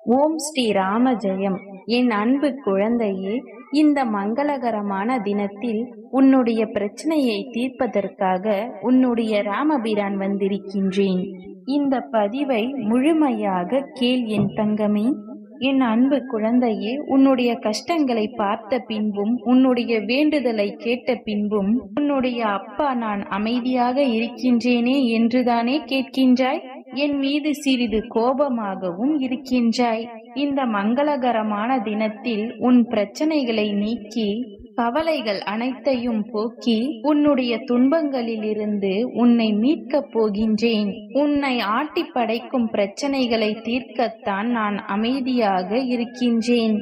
ஓம் ஸ்ரீ ராம ஜெயம். என் அன்பு குழந்தையே, இந்த மங்களகரமான தினத்தில் உன்னுடைய பிரச்சனையை தீர்ப்பதற்காக உன்னுடைய ராமபிரான் வந்திருக்கின்றேன். இந்த பதிவை முழுமையாக கேள் என் தங்கமே. என் அன்பு குழந்தையே, உன்னுடைய கஷ்டங்களை பார்த்த பின்பும் உன்னுடைய வேண்டுதலை கேட்ட பின்பும் உன்னுடைய அப்பா நான் அமைதியாக இருக்கின்றேனே என்றுதானே கேட்கின்றாய். என் மீது சிறிது கோபமாகவும் இருக்கின்றாய். இந்த மங்களகரமான தினத்தில் உன் பிரச்சனைகளை நீக்கி கவலைகள் அனைத்தையும் போக்கி உன்னுடைய துன்பங்களிலிருந்து உன்னை மீட்கப் போகின்றேன். உன்னை ஆட்டி படைக்கும் பிரச்சனைகளை தீர்க்கத்தான் நான் அமைதியாக இருக்கின்றேன்.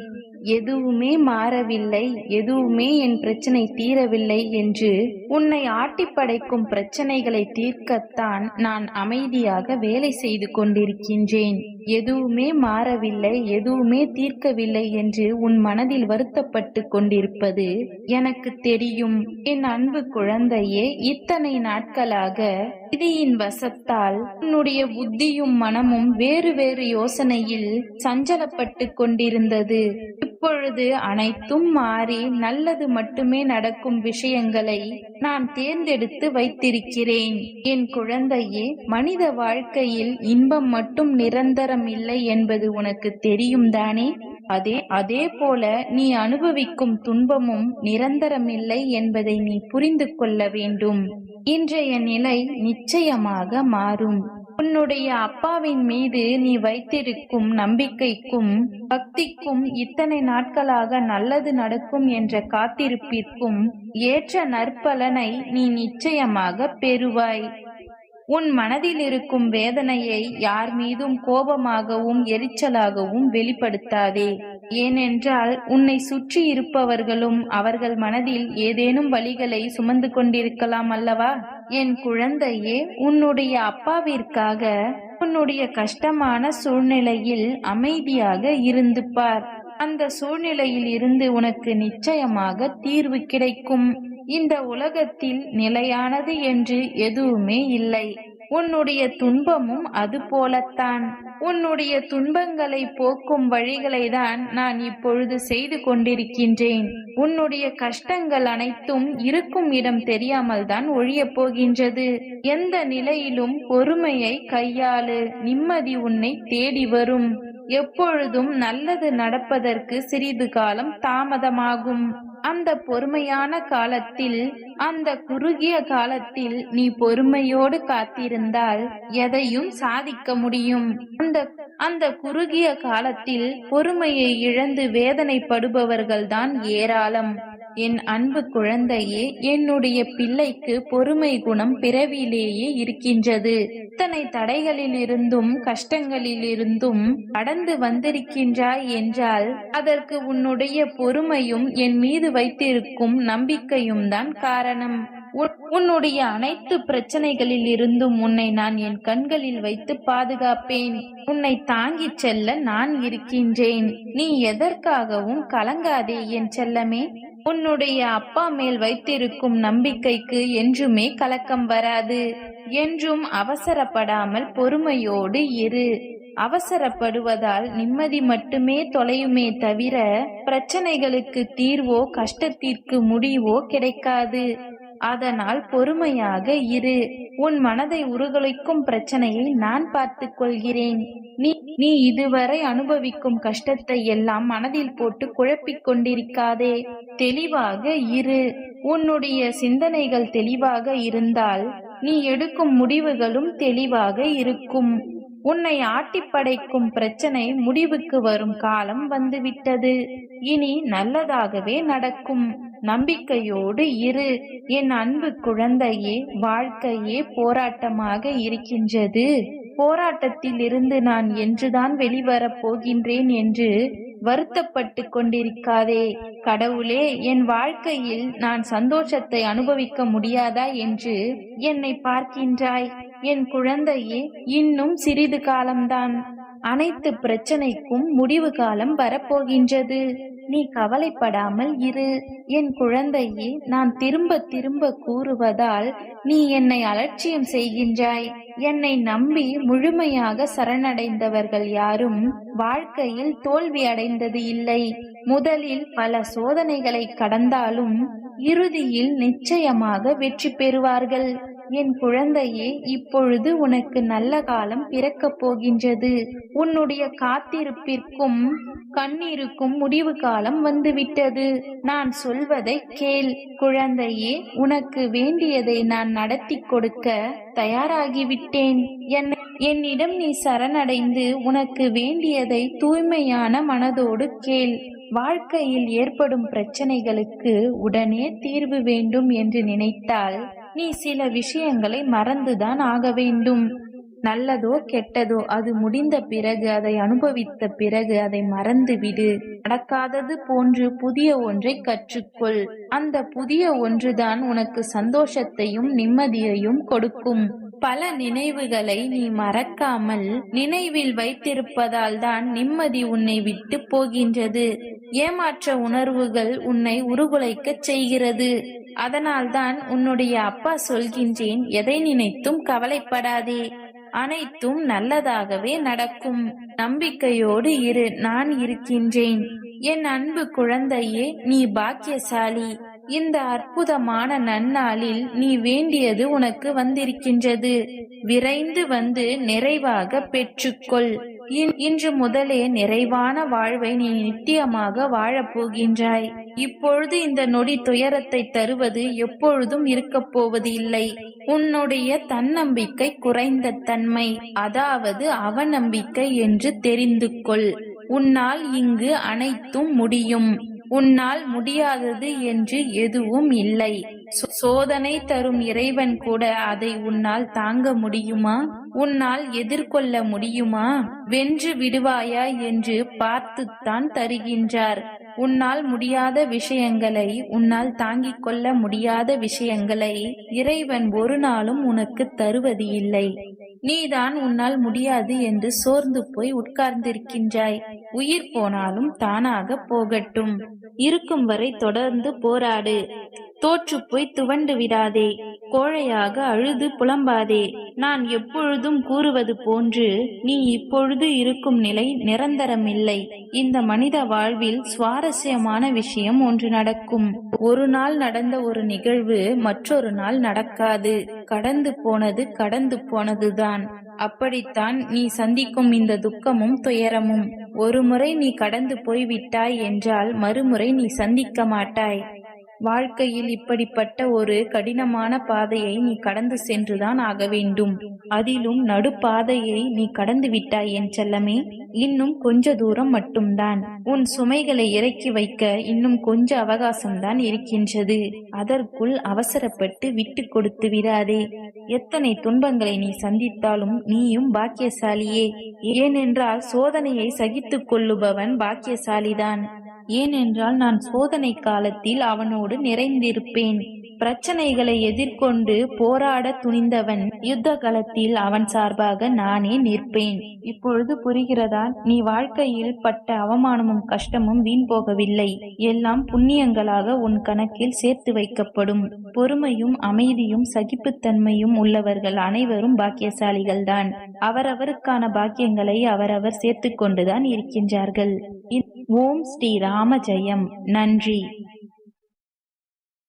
எதுவுமே மாறவில்லை, எதுவுமே என் பிரச்சனை தீரவில்லை என்று உன்னை ஆட்டி படைக்கும் பிரச்சனைகளை தீர்க்கத்தான் நான் அமைதியாக வேலை செய்து கொண்டிருக்கின்றேன். எதுவுமே மாறவில்லை, எதுவுமே தீர்க்கவில்லை என்று உன் மனதில் வருத்தப்பட்டு கொண்டிருப்பது எனக்கு தெரியும். என் அன்பு குழந்தையே, இத்தனை நாட்களாக விதியின் வசத்தால் உன்னுடைய புத்தியும் மனமும் வேறு வேறு யோசனையில் சஞ்சலப்பட்டு கொண்டிருந்தது. இப்பொழுது அனைத்தும் மாறி நல்லது மட்டுமே நடக்கும் விஷயங்களை நான் தேர்ந்தெடுத்து வைத்திருக்கிறேன். என் குழந்தையே, மனித வாழ்க்கையில் இன்பம் மட்டும் நிரந்தரம் இல்லை என்பது உனக்கு தெரியும் தானே? அதே போல நீ அனுபவிக்கும் துன்பமும் நிரந்தரமில்லை என்பதை நீ புரிந்து கொள்ள வேண்டும். இன்றைய நிலை நிச்சயமாக மாறும். உன்னுடைய அப்பாவின் மீது நீ வைத்திருக்கும் நம்பிக்கைக்கும் பக்திக்கும் இத்தனை நாட்களாக நல்லது நடக்கும் என்ற காத்திருப்பிற்கும் ஏற்ற நற்பலனை நீ நிச்சயமாக பெறுவாய். உன் மனதில் இருக்கும் வேதனையை யார் மீதும் கோபமாகவும் எரிச்சலாகவும் வெளிப்படுத்தாதே. ஏனென்றால் உன்னை சுற்றி இருப்பவர்களும் அவர்கள் மனதில் ஏதேனும் வலிகளை சுமந்து கொண்டிருக்கலாம் அல்லவா? என் குழந்தையே, உன்னுடைய அப்பாவிற்காக உன்னுடைய கஷ்டமான சூழ்நிலையில் அமைதியாக இருந்து பார். அந்த சூழ்நிலையில் இருந்து உனக்கு நிச்சயமாக தீர்வு கிடைக்கும். இந்த உலகத்தில் நிலையானது என்று எதுவுமே இல்லை. உன்னுடைய துன்பமும் அது போலத்தான். உன்னுடைய துன்பங்களை போக்கும் வழிகளை தான் நான் இப்பொழுது செய்து கொண்டிருக்கின்றேன். உன்னுடைய கஷ்டங்கள் அனைத்தும் இருக்கும் இடம் தெரியாமல் தான் ஒழியப் போகின்றது. எந்த நிலையிலும் பொறுமையை கையாளு. நிம்மதி உன்னை தேடி வரும். எப்பொழுதும் நல்லது நடப்பதற்கு சிறிது காலம் தாமதமாகும். அந்த பொறுமையான காலத்தில், அந்த குறுகிய காலத்தில் நீ பொறுமையோடு காத்திருந்தால் எதையும் சாதிக்க முடியும். அந்த குறுகிய காலத்தில் பொறுமையை இழந்து வேதனைப்படுபவர்கள்தான் ஏராளம். என் அன்பு குழந்தையே, என்னுடைய பிள்ளைக்கு பொறுமை குணம் பிறவியிலேயே இருக்கின்றது. இத்தனை தடைகளில் இருந்தும் கஷ்டங்களில் இருந்தும் கடந்து வந்திருக்கின்றாய் என்றால் அதற்கு உன்னுடைய பொறுமையும் என் மீது வைத்திருக்கும் நம்பிக்கையும் தான் காரணம். உன்னுடைய அனைத்து பிரச்சனைகளில் இருந்தும் உன்னை நான் என் கண்களில் வைத்து பாதுகாப்பேன். உன்னை தாங்கிச் செல்ல நான் இருக்கின்றேன். நீ எதற்காகவும் கலங்காதே என் செல்லமே. உன்னுடைய அப்பா மேல் வைத்திருக்கும் நம்பிக்கைக்கு என்றுமே கலக்கம் வராது. என்றும் அவசரப்படாமல் பொறுமையோடு இரு. அவசரப்படுவதால் நிம்மதி மட்டுமே தொலையுமே தவிர பிரச்சனைகளுக்கு தீர்வோ கஷ்டத்திற்கு முடிவோ கிடைக்காது. அதனால் பொறுமையாக இரு. உன் மனதை உருகுலைக்கும் பிரச்சனையை நான் பார்த்துக் கொள்கிறேன். நீ இதுவரை அனுபவிக்கும் கஷ்டத்தை எல்லாம் மனதில் போட்டு குழப்பிக் கொண்டிருக்காதே. தெளிவாக இரு. உன்னுடைய சிந்தனைகள் தெளிவாக இருந்தால் நீ எடுக்கும் முடிவுகளும் தெளிவாக இருக்கும். உன்னை ஆட்டி படைக்கும் பிரச்சனை முடிவுக்கு வரும் காலம் வந்துவிட்டது. இனி நல்லதாகவே நடக்கும். நம்பிக்கையோடு இரு. என் அன்பு குழந்தையே, வாழ்க்கையே போராட்டமாக இருக்கின்றது. போராட்டத்தில் இருந்து நான் என்றுதான் வெளிவரப் போகின்றேன் என்று வருத்தப்பட்டு கொண்டிருக்காதே. கடவுளே, என் வாழ்க்கையில் நான் சந்தோஷத்தை அனுபவிக்க முடியாதா என்று என்னை பார்க்கின்றாய். என் குழந்தையே, இன்னும் சிறிது காலம்தான். அனைத்து பிரச்சனைக்கும் முடிவு காலம் வரப்போகின்றது. நீ கவலைப்படாமல் இரு. என் குழந்தையே, நான் திரும்ப திரும்ப கூறுவதால் நீ என்னை அலட்சியம் செய்கின்றாய். என்னை நம்பி முழுமையாக சரணடைந்தவர்கள் யாரும் வாழ்க்கையில் தோல்வி அடைந்தது இல்லை. முதலில் பல சோதனைகளை கடந்தாலும் இறுதியில் நிச்சயமாக வெற்றி பெறுவார்கள். என் குழந்தையே, இப்பொழுது உனக்கு நல்ல காலம் பிறக்கப் போகின்றது. உன்னுடைய காத்திருப்பிற்கும் கண்ணீருக்கும் முடிவு காலம் வந்துவிட்டது. நான் சொல்வதை கேள் குழந்தையே. உனக்கு வேண்டியதை நான் நடத்தி கொடுக்க தயாராகிவிட்டேன். என்னிடம் நீ சரணடைந்து உனக்கு வேண்டியதை தூய்மையான மனதோடு கேள். வாழ்க்கையில் ஏற்படும் பிரச்சனைகளுக்கு உடனே தீர்வு வேண்டும் என்று நினைத்தால் நீ சில விஷயங்களை மறந்துதான் ஆக வேண்டும். நல்லதோ கெட்டதோ அது முடிந்த பிறகு, அதை அனுபவித்த பிறகு அதை மறந்துவிடு. நடக்காதது போன்று புதிய ஒன்றை கற்றுக்கொள். அந்த புதிய ஒன்றுதான் உனக்கு சந்தோஷத்தையும் நிம்மதியையும் கொடுக்கும். பல நினைவுகளை நீ மறக்காமல் நினைவில் வைத்திருப்பதால் தான் நிம்மதி உன்னை விட்டு போகின்றது. ஏமாற்ற உணர்வுகள் உன்னை உருகுலைக்க செய்கிறது. அதனால்தான் உன்னுடைய அப்பா சொல்கின்றேன், எதை நினைத்தும் கவலைப்படாதே, அனைத்தும் நல்லதாகவே நடக்கும். நம்பிக்கையோடு இரு, நான் இருக்கின்றேன். என் அன்பு குழந்தையே, நீ பாக்கியசாலி. இந்த அற்புதமான நன்னாளில் நீ வேண்டியது உனக்கு வந்திருக்கின்றது. விரைந்து வந்து நிறைவாக பெற்றுக்கொள். இன்று முதலே நிறைவான வாழ்வை நீ நித்தியமாக வாழப் போகின்றாய். இப்பொழுது இந்த நொடி துயரத்தை தருவது எப்பொழுதும் இருக்கப் போவது இல்லை. உன்னுடைய தன்னம்பிக்கை குறைந்த தன்மை, அதாவது அவநம்பிக்கை என்று தெரிந்து கொள். உன்னால் இங்கு அனைத்தும் முடியும். உன்னால் முடியாதது என்று எதுவும் இல்லை. சோதனை தரும் இறைவன் கூட அதை உன்னால் தாங்க முடியுமா? உன்னால் எதிர்கொள்ள முடியுமா? வென்று விடுவாயா என்று பார்த்துத்தான் தருகின்றார். உன்னால் முடியாத விஷயங்களை, உன்னால் தாங்கிக் கொள்ள முடியாத விஷயங்களை இறைவன் ஒரு நாளும் உனக்கு தருவது இல்லை. நீதான் உன்னால் முடியாது என்று சோர்ந்து போய் உட்கார்ந்திருக்கின்றாய். உயிர் போனாலும் தானாக போகட்டும். இருக்கும் வரை தொடர்ந்து போராடு. தோற்று போய் துவண்டு விடாதே. கோழையாக அழுது புலம்பாதே. நான் எப்பொழுதும் கூறுவது போன்று நீ இப்பொழுது இருக்கும் நிலை நிரந்தரமில்லை. இந்த மனித வாழ்வில் சுவாரஸ்யமான விஷயம் ஒன்று நடக்கும். ஒரு நாள் நடந்த ஒரு நிகழ்வு மற்றொரு நாள் நடக்காது. கடந்து போனது கடந்து போனதுதான். அப்படித்தான் நீ சந்திக்கும் இந்த துக்கமும் துயரமும். ஒரு முறை நீ கடந்து போய்விட்டாய் என்றால் மறுமுறை நீ சந்திக்க மாட்டாய். வாழ்க்கையில் இப்படிப்பட்ட ஒரு கடினமான பாதையை நீ கடந்து சென்றுதான் ஆக வேண்டும். அதிலும் நடுப்பாதையை நீ கடந்து விட்டாய் என் செல்லமே. இன்னும் கொஞ்ச தூரம் மட்டும்தான். உன் சுமைகளை இறக்கி வைக்க இன்னும் கொஞ்ச அவகாசம்தான் இருக்கின்றது. அதற்குள் அவசரப்பட்டு விட்டு கொடுத்து விடாதே. எத்தனை துன்பங்களை நீ சந்தித்தாலும் நீயும் பாக்கியசாலியே. ஏனென்றால் சோதனையை சகித்துக் கொள்ளுபவன் பாக்கியசாலிதான். ஏனென்றால் நான் சோதனை காலத்தில் அவனோடு நிறைந்திருப்பேன். பிரச்சனைகளை எதிர்கொண்டு போராட துணிந்தவன் யுத்த களத்தில் அவன் சார்பாக நானே நிற்பேன். இப்பொழுது புரிகிறதா? நீ வாழ்க்கையில் பட்ட அவமானமும் கஷ்டமும் வீண் போகவில்லை. எல்லாம் புண்ணியங்களாக உன் கணக்கில் சேர்த்து வைக்கப்படும். பொறுமையும் அமைதியும் சகிப்புத்தன்மையும் உள்ளவர்கள் அனைவரும் பாக்கியசாலிகள்தான். அவரவருக்கான பாக்கியங்களை அவரவர் சேர்த்து கொண்டுதான் இருக்கின்றார்கள். ஓம் ஸ்ரீ ராம ஜெயம். நன்றி.